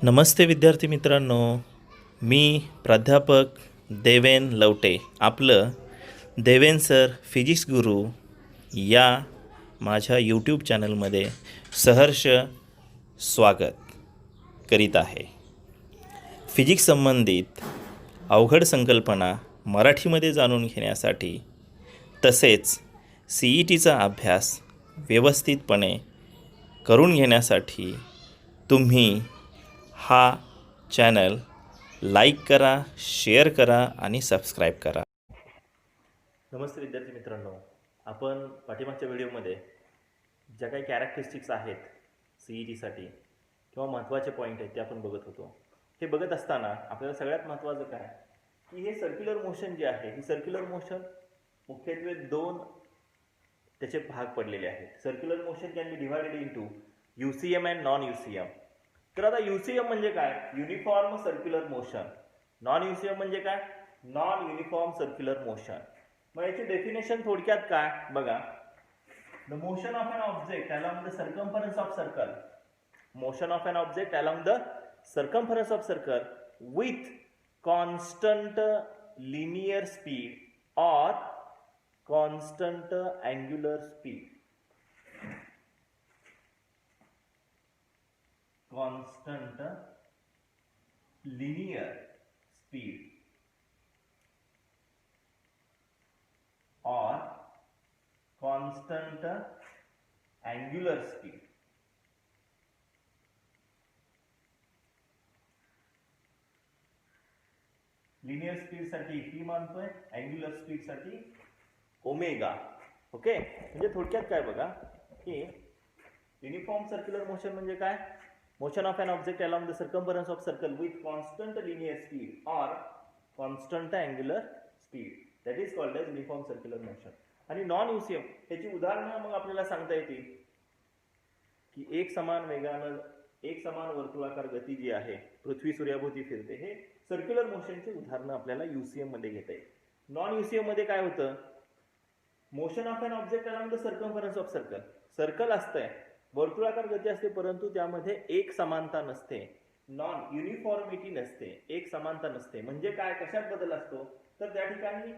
नमस्ते विद्यार्थी मित्रांनो, मी प्राध्यापक देवेन लवटे, आपलं देवेन सर फिजिक्स गुरु या माझ्या यूट्यूब चॅनलमध्ये सहर्ष स्वागत करीत आहे. फिजिक्स संबंधित अवघड संकल्पना मराठीमध्ये जाणून घेण्यासाठी तसेच CETचा अभ्यास व्यवस्थितपणे करून घेण्यासाठी तुम्ही हा चॅनल लाईक करा, शेअर करा आणि सबस्क्राईब करा. नमस्ते विद्यार्थी मित्रांनो, आपण पाठीमागच्या व्हिडिओमध्ये ज्या काही कॅरेक्टरिस्टिक्स आहेत CETसाठी किंवा महत्त्वाचे पॉईंट आहेत ते आपण बघत होतो. हे बघत असताना आपल्याला सगळ्यात महत्त्वाचं काय की हे सर्क्युलर मोशन जे आहे, ही सर्क्युलर मोशन मुख्यत्वे दोन त्याचे भाग पडलेले आहेत. Circular motion can be divided into UCM and non UCM. तर आता UCM म्हणजे काय? Uniform circular motion. Non UCM म्हणजे काय? Non uniform circular motion. मग याची डेफिनेशन थोडक्यात काय बघा. The motion of an object along the circumference of circle. Motion of an object along the circumference of circle with constant linear speed or constant angular speed. constant linear speed or constant angular speed. Linear speed साठी p मानतोय, angular speed साठी omega. Okay, म्हणजे थोडक्यात काय बघा की uniform circular motion म्हणजे काय? Motion of an object along the circumference of circle with constant linear speed or constant angular speed, that is called as uniform circular motion. आणि non UCM त्याची उदाहरणं मग आपल्याला सांगता येतील की एक समान वेगानं एक समान वर्तुळाकार गती जी आहे, पृथ्वी सूर्याभोवती फिरते, हे सर्क्युलर मोशनची उदाहरणं आपल्याला UCM मध्ये घेता येईल. नॉन UCM मध्ये काय होतं? Motion of an object along the circumference of circle. Circle असतंय, वर्तुळाकार गती असते, परंतु त्यामध्ये एक समानता नसते, नॉन युनिफॉर्मिटी नसते, एक समानता नसते. म्हणजे काय? कशात बदल असतो? तर त्या ठिकाणी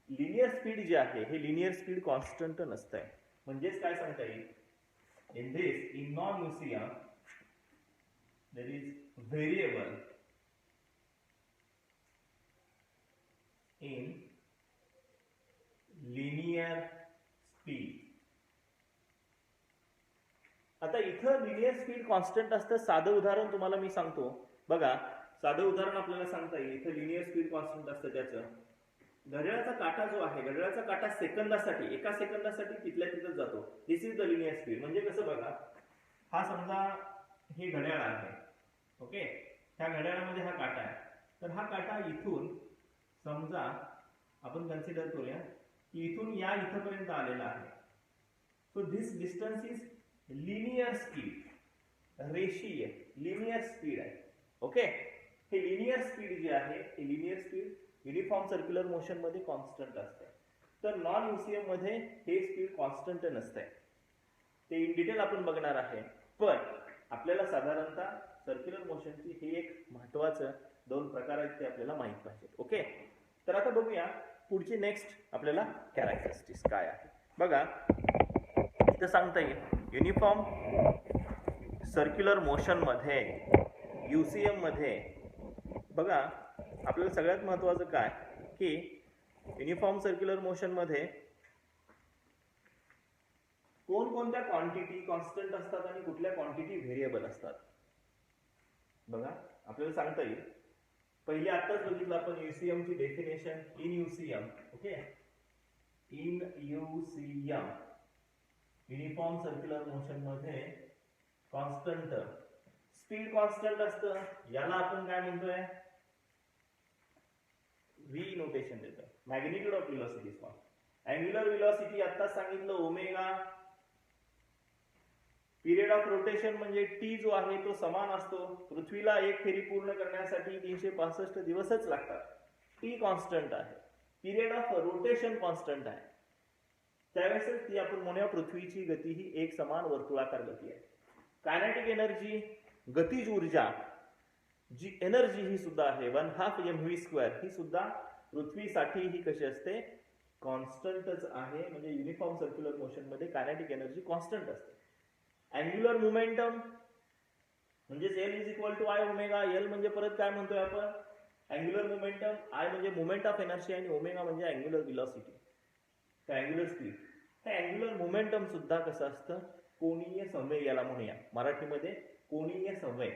लिनियर स्पीड जी आहे, हे लिनियर स्पीड कॉन्स्टंट नसतंय. म्हणजेच काय सांगता येईल? In this, in non UCM there is variable in linear speed. आता इथं लिनियर स्पीड कॉन्स्टंट असतं. साधं उदाहरण तुम्हाला मी सांगतो बघा. साधं उदाहरण आपल्याला सांगता येईल. इथं लिनियर स्पीड कॉन्स्टंट असतं. त्याचं घड्याळाचा काटा जो आहे, घड्याळाचा काटा सेकंदासाठी, एका सेकंदासाठी तिथल्या तिथं जातो. दिस इज द लिनियर स्पीड. म्हणजे कसं बघा, हा समजा हे घड्याळ आहे, ओके, ह्या घड्याळामध्ये हा काटा आहे. तर हा काटा इथून समजा आपण कन्सिडर करूया की इथून या इथपर्यंत आलेला आहे. So this distance is linear speed, रेषीय लिनियर स्पीड आहे. ओके, हे लिनियर स्पीड जे आहे, हे linear speed uniform circular motion मध्ये कॉन्स्टंट असते. तर नॉन UCM मध्ये हे स्पीड कॉन्स्टंट नसते. ते इन डिटेल आपण बघणार आहे. पण आपल्याला साधारणतः सर्क्युलर मोशनची हे एक महत्त्वाचं दोन प्रकार आहेत, ते आपल्याला माहित पाहिजेत. ओके, तर आता बघूया पुढची नेक्स्ट आपल्याला कॅरेक्टरिस्टिक्स काय आहे. बघा इथं सांगता येईल युनिफॉर्म सर्क्युलर मोशन मध्ये UCM मध्ये बघा आपल्याला सगळ्यात महत्त्वाचं काय की युनिफॉर्म सर्क्युलर मोशन मध्ये कोणकोणत्या क्वांटिटी कॉन्स्टंट असतात आणि कुठल्या क्वांटिटी व्हेरिएबल असतात. बघा आपल्याला सांगता येईल. पहिले आत्ताच बघितलं आपण UCM ची definition. In UCM, okay, in UCM uniform circular motion मध्ये कॉन्स्टंट स्पीड कॉन्स्टंट असतं. याला आपण काय म्हणतोय? V नोटेशन देतो. Magnitude of velocity is called. Angular velocity आत्ताच सांगितलं ओमेगा. पिरियड ऑफ रोटेशन म्हणजे T जो आहे तो समान असतो. पृथ्वीला एक फेरी पूर्ण करण्यासाठी 365 दिवसच लागतात. T कॉन्स्टंट आहे. पिरियड ऑफ रोटेशन कॉन्स्टंट आहे. त्यावेळेस ती आपण म्हणूया पृथ्वीची गती ही एक समान वर्तुळाकार गती आहे. कायनेटिक एनर्जी, गतिज ऊर्जा जी एनर्जी ही सुद्धा आहे 1/2 mv², ही सुद्धा पृथ्वीसाठी ही कशी असते, कॉन्स्टंटच आहे. म्हणजे युनिफॉर्म सर्क्युलर मोशन मध्ये कायनेटिक एनर्जी कॉन्स्टंट असते. अँग्युलर मोमेंटम म्हणजे L is equal to I omega. L म्हणजे परत काय म्हणतोय आपण, अँग्युलर मोमेंटम, आय म्हणजे मोमेंट ऑफ एनर्जी आणि ओमेगा म्हणजे अँग्युलर व्हेलॉसिटी, अँग्युलर स्पीड. हे अँग्युलर मोमेंटम सुद्धा कसं असतं, कोनीय संवेग याला म्हणूया मराठीमध्ये, कोनीय संवेग.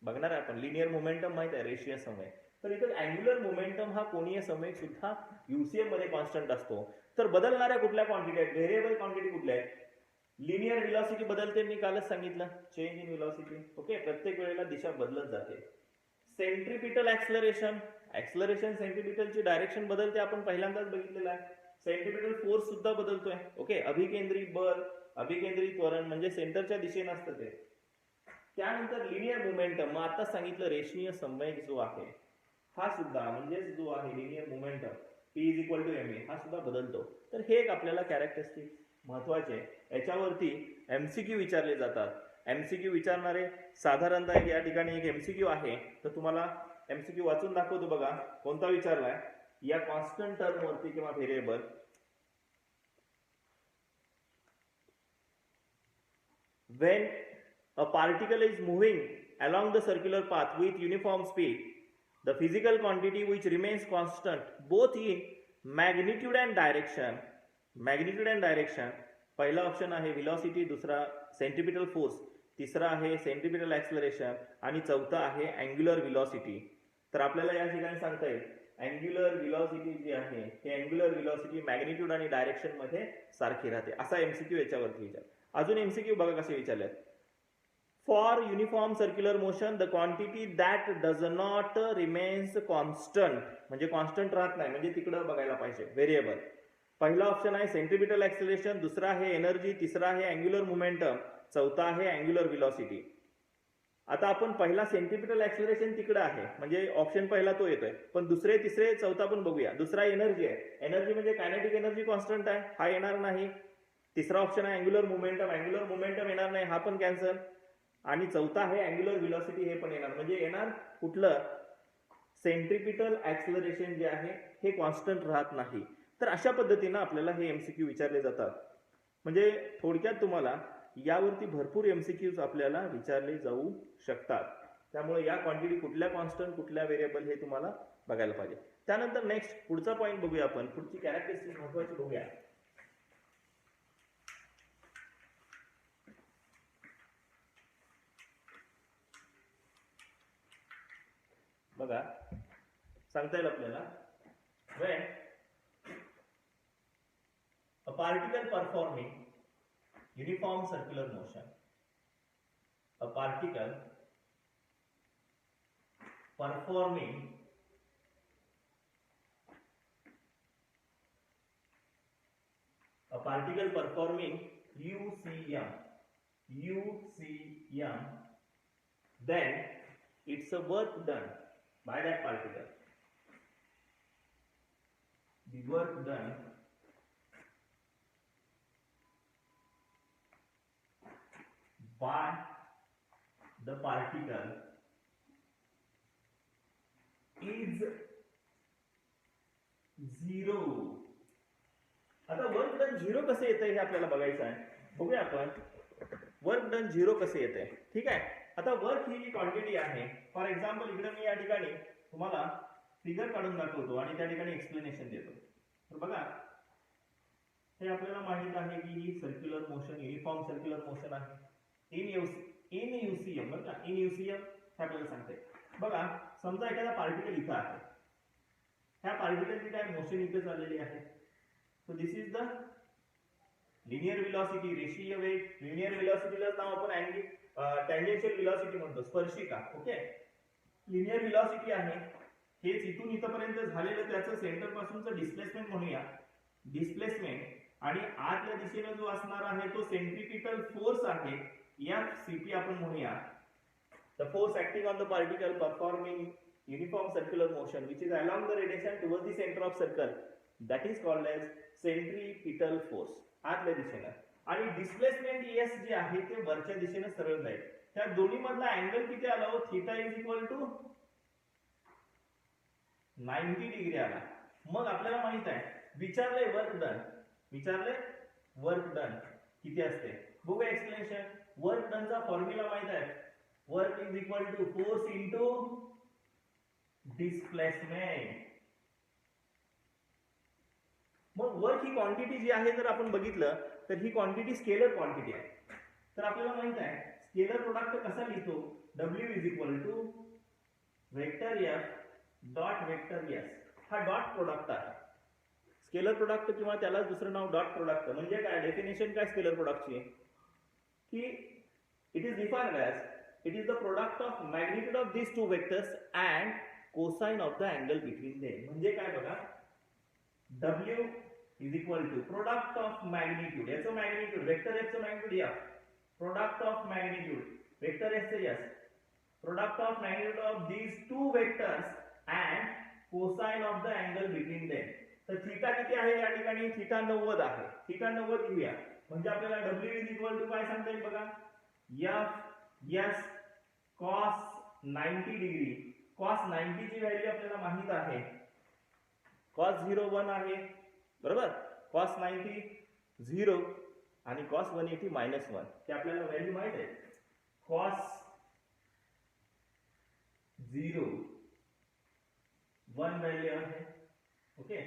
बघणार आहे आपण, लिनियर मोमेंटम माहित आहे, रेषीय संवेग. तर इथं अँग्युलर मोमेंटम हा कोनीय संवेग सुद्धा युसीएम मध्ये कॉन्स्टंट असतो. तर बदलणाऱ्या कुठल्या क्वांटिटी आहेत, व्हेरिएबल क्वांटिटी कुठल्या आहेत, लिनियर व्हेलॉसिटी बदलते, मी कालच सांगितलं, चेंज इन व्हेलॉसिटी. ओके, प्रत्येक वेळेला दिशा बदलत जाते. सेंट्रिपिटल ऍक्सलरेशन, ऍक्सलरेशन सेंट्रिपिटलची डायरेक्शन बदलते, आपण पहिल्यांदाच बघितलेलं आहे. सेंट्रिपिटल फोर्स सुद्धा बदलतोय. ओके, अभिकेंद्री बल, अभिकेंद्री त्वरण म्हणजे सेंटरच्या दिशेने असतं ते. त्यानंतर लिनियर मोमेंटम, मग आता सांगितलं रेषीय संवेग जो आहे हा सुद्धा म्हणजे जो आहे linear momentum P is equal to m a, हा सुद्धा बदलतो. तर हे एक आपल्याला कॅरेक्टरिस्टिक महत्वाचे, याच्यावरती एमसीक्यू विचारले जातात. एमसीक्यू विचारणारे साधारणतः या ठिकाणी एक एमसीक्यू आहे, तर तुम्हाला एमसीक्यू वाचून दाखवतो बघा, कोणता विचारलाय, या कॉन्स्टंट टर्म वरती किंवा variable, when a particle is moving along the circular path with uniform speed, the physical quantity which remains constant both in magnitude and direction, magnitude and direction, पहिला ऑप्शन आहे velocity, दुसरा centripetal force, तिसरा आहे centripetal acceleration आणि चौथा आहे angular velocity. तर आपल्याला या ठिकाणी सांगता येईल अँग्युलर व्हेलॉसिटी जी आहे हे अँग्युलर व्हेलॉसिटी मॅग्निट्यूड आणि डायरेक्शन मध्ये सारखी राहते. असा एमसीक्यू याच्यावरती विचार. अजून एमसीक्यू बघा कसे विचारले, for uniform circular motion the quantity that does not remains constant, म्हणजे कॉन्स्टंट राहत नाही, म्हणजे तिकडं बघायला पाहिजे व्हेरिएबल. पहिला ऑप्शन आहे सेंट्रिपिटल ऍक्सलरेशन, दुसरा आहे एनर्जी, तिसरा आहे अँग्युलर मोमेंटम, चौथा आहे अँग्युलर व्हेलॉसिटी. आता आपण पहिला सेंट्रिपिटल ऍक्सलरेशन तिकडे आहे, म्हणजे ऑप्शन पहिला तो येतोय, पण दुसरे तिसरे चौथा पण बघूया. दुसरा एनर्जी आहे, एनर्जी म्हणजे कायनेटिक एनर्जी कॉन्स्टंट आहे, हा येणार नाही. तिसरा ऑप्शन आहे अँग्युलर मोमेंटम, अँग्युलर मोमेंटम येणार नाही, हा पण कॅन्सल. आणि चौथा आहे अँग्युलर व्हेलॉसिटी, हे पण येणार, म्हणजे येणार कुठलं, सेंट्रिपिटल ऍक्सलरेशन जे आहे हे कॉन्स्टंट राहत नाही. तर अशा पद्धतीनं आपल्याला हे एमसीक्यू विचारले जातात. म्हणजे थोडक्यात तुम्हाला यावरती भरपूर एमसीक्यूज आपल्याला विचारले जाऊ शकतात. त्यामुळे या क्वांटिटी कुठल्या कॉन्स्टंट कुठल्या व्हेरिएबल हे तुम्हाला बघायला पाहिजे. त्यानंतर नेक्स्ट पुढचा पॉईंट बघूया आपण, पुढची कॅरेक्टरिस्टिक महत्वाची बघूया. बघा सांगता येईल आपल्याला, when a particle performing uniform circular motion, a particle performing UCM, then it's a work done by that particle. The work done by the particle is 0. आता वर्क डन 0 कसे येते हे आपल्याला बघायचं आहे. बघूया आपण वर्क डन 0 कसे येते. ठीक आहे, आता वर्क ही क्वांटिटी आहे. फॉर एक्झाम्पल इकडे मी या ठिकाणी तुम्हाला फिगर काढून दाखवतो आणि त्या ठिकाणी एक्सप्लेनेशन देतो. तर बघा हे आपल्याला माहित आहे की ही circular motion, uniform circular motion आहे इन युसीएम. बघा इन युसीएम हे आपल्याला सांगते. बघा समजा एखादा पार्टिकल इथं आहे, ह्या पार्टिकलची काय मोशन इथे चाललेली आहे. So this is the linear velocity, रेषीय वेग. लिनियर व्हेलॉसिटीला नाव आपण टँजेन्शियल व्हेलॉसिटी म्हणतो, स्पर्शिका. ओके, लिनियर व्हेलॉसिटी आहे, हेच इथून इथपर्यंत झालेलं त्याचं सेंटर पासूनचं डिस्प्लेसमेंट म्हणूया, डिस्प्लेसमेंट. आणि आतल्या दिशेने जो असणार आहे तो सेंट्रिपिटल फोर्स आहे, FCP आपण म्हणूया. The force acting on the particle performing uniform circular motion which is along the radiation towards the centre of circle, that is called as centripetal force, आतल्या दिशेने. आणि डिस्प्लेसमेंट S जे आहे ते वरच्या दिशेने सरळ जाईल. त्या दोन्ही मधला अँगल किती आला हो? Theta is equal to 90 degree आला. मग आपल्याला माहित आहे, विचारले वर्क डन किती असते. बघूया एक्सप्लेनेशन. वर्क डनचा फॉर्म्युला माहित आहे. Work is equal to force into displacement. मग वर्क ही क्वांटिटी जी आहे, जर आपण बघितलं तर ही क्वांटिटी स्केलर क्वांटिटी आहे. तर आपल्याला माहित आहे स्केलर प्रोडक्ट कसा लिहितो? W is equal to vector F dot vector S. हा डॉट प्रोडक्ट आहे. स्केलर प्रोडक्ट किंवा त्याला दुसरं नाव डॉट प्रोडक्ट. म्हणजे काय डेफिनेशन काय स्केलर प्रोडक्टची? की it is defined as it is the product of magnitude of these two vectors and cosine of the angle between them. म्हणजे काय बघा, W is equal to product of magnitude, याचं magnitude vector F चं magnitude F, product of magnitude vector S चं S, product of magnitude of these two vectors and cosine of the angle between them. तर theta किती आहे या ठिकाणी? Theta 90 आहे. Theta 90 घेऊया. म्हणजे आपल्याला W इज इक्वल टू काय सांगता येईल बघा, F S cos 90 degree. cos 90 ची व्हॅल्यू आपल्याला माहित आहे. cos 0 1 आहे, बरोबर. cos 90 0 आणि cos 180 -1 हे आपल्याला व्हॅल्यू माहित आहे. cos 0 1 व्हॅल्यू आहे. ओके.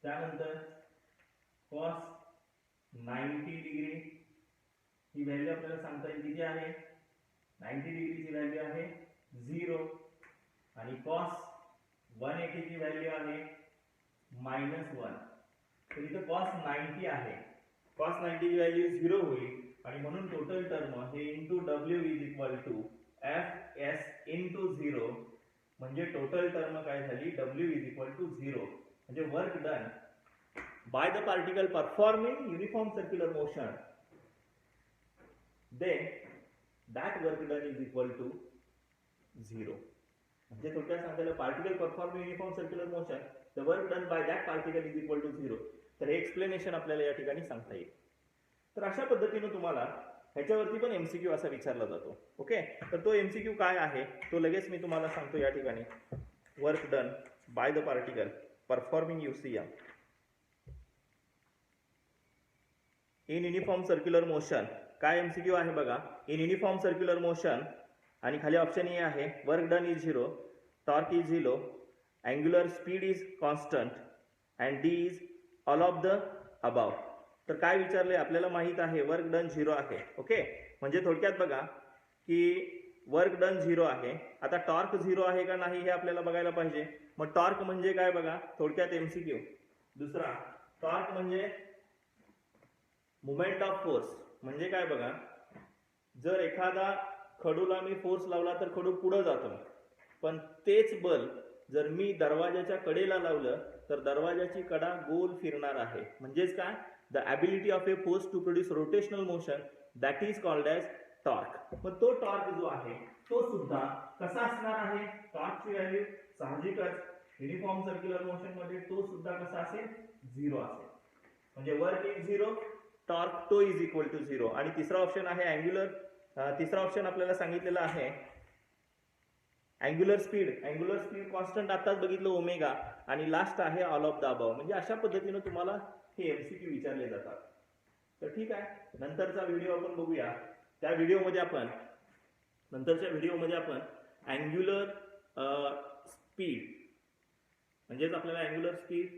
त्यानंतर cos 90 डिग्री ही व्हॅल्यू आपल्याला सांगता येईल किती आहे? 90 डिग्रीची व्हॅल्यू आहे 0 आणि cos 180 ची व्हॅल्यू आहे -1. तर इथं cos 90 आहे. cos 90 ची व्हॅल्यू 0 होईल आणि म्हणून टोटल टर्म हे into W is equal to FS into 0. म्हणजे टोटल टर्म काय झाली? W is equal to 0. म्हणजे work done by the particle performing uniform circular motion, then that work done is equal to 0. म्हणजे थोडक्यात सांगता येईल particle performing uniform circular motion, the work done by that particle is equal to 0. तर हे explanation आपल्याला या ठिकाणी सांगता येईल. तर अशा पद्धतीने तुम्हाला ह्याच्यावरती पण MCQ असा विचारला जातो. ओके. तर तो MCQ काय आहे तो लगेच मी तुम्हाला सांगतो या ठिकाणी. Work done by the particle performing UCM in uniform circular motion. काय MCQ आहे बघा. इन युनिफॉर्म सर्क्युलर मोशन आणि खाली ऑप्शन ए आहे work done is 0, torque is 0, angular speed is constant and D is all of the above. तर काय विचारले आपल्याला माहित आहे वर्क डन 0 आहे. ओके. म्हणजे थोडक्यात बघा की वर्क डन 0 आहे. आता टॉर्क 0 आहे का नाही हे आपल्याला बघायला पाहिजे. मग टॉर्क म्हणजे काय बघा थोडक्यात MCQ. दुसरा टॉर्क म्हणजे मोमेंट ऑफ फोर्स. म्हणजे काय बघा, जर एखादा खडूला मी फोर्स लावला तर खडू पुढे जातो, पण तेच बल जर मी दरवाजाच्या कडेला लावलं तर दरवाजाची कडा गोल फिरणार आहे. म्हणजेच काय, the ability of a force to produce rotational motion that is called as torque. मग तो टॉर्क जो आहे तो सुद्धा कसा असणार आहे? टॉर्कची व्हॅल्यू साहजिकच युनिफॉर्म सर्क्युलर मोशन मध्ये तो सुद्धा कसा असेल? 0 असेल. म्हणजे वर्क इज 0, टॉर्क तो इज इक्वल टू 0. आणि तिसरा ऑप्शन आहे अँग्युलर. तिसरा ऑप्शन आपल्याला सांगितलेला आहे angular speed. Angular speed constant आताच बघितलं ओमेगा. आणि लास्ट आहे ऑल ऑफ द अबाव. म्हणजे अशा पद्धतीने तुम्हाला हे MCQ विचारले जातात. तर ठीक आहे, नंतरचा व्हिडिओ आपण बघूया. त्या व्हिडिओमध्ये आपण नंतरच्या व्हिडिओमध्ये आपण अँग्युलर स्पीड म्हणजेच आपल्याला angular speed,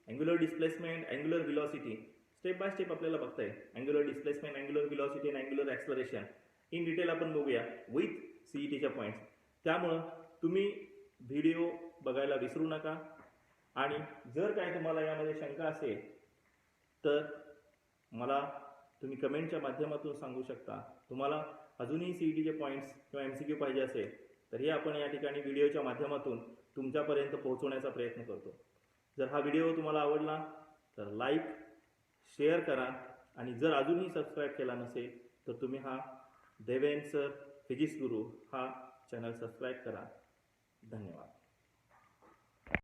angular displacement, angular velocity step by step आपल्याला बघता येईल. अँग्युलर डिस्प्लेसमेंट, अँग्युलर व्हेलॉसिटी आणि अँग्युलर ॲक्सलरेशन इन डिटेल आपण बघूया विथ CETच्या पॉईंट्स. त्यामुळं तुम्ही व्हिडिओ बघायला विसरू नका. आणि जर काय तुम्हाला यामध्ये शंका असेल तर मला तुम्ही कमेंटच्या माध्यमातून सांगू शकता. तुम्हाला अजूनही CETचे पॉईंट्स किंवा MCQ पाहिजे असेल तर हे आपण या ठिकाणी व्हिडिओच्या माध्यमातून तुमच्यापर्यंत पोहोचवण्याचा प्रयत्न करतो. जर हा व्हिडिओ तुम्हाला आवडला तर लाईक, शेअर करा. आणि जर अजूनही सबस्क्राईब केला नसेल तर तुम्ही हा देवेन सर फिजिक्स गुरु हा चॅनल सबस्क्राईब करा. धन्यवाद.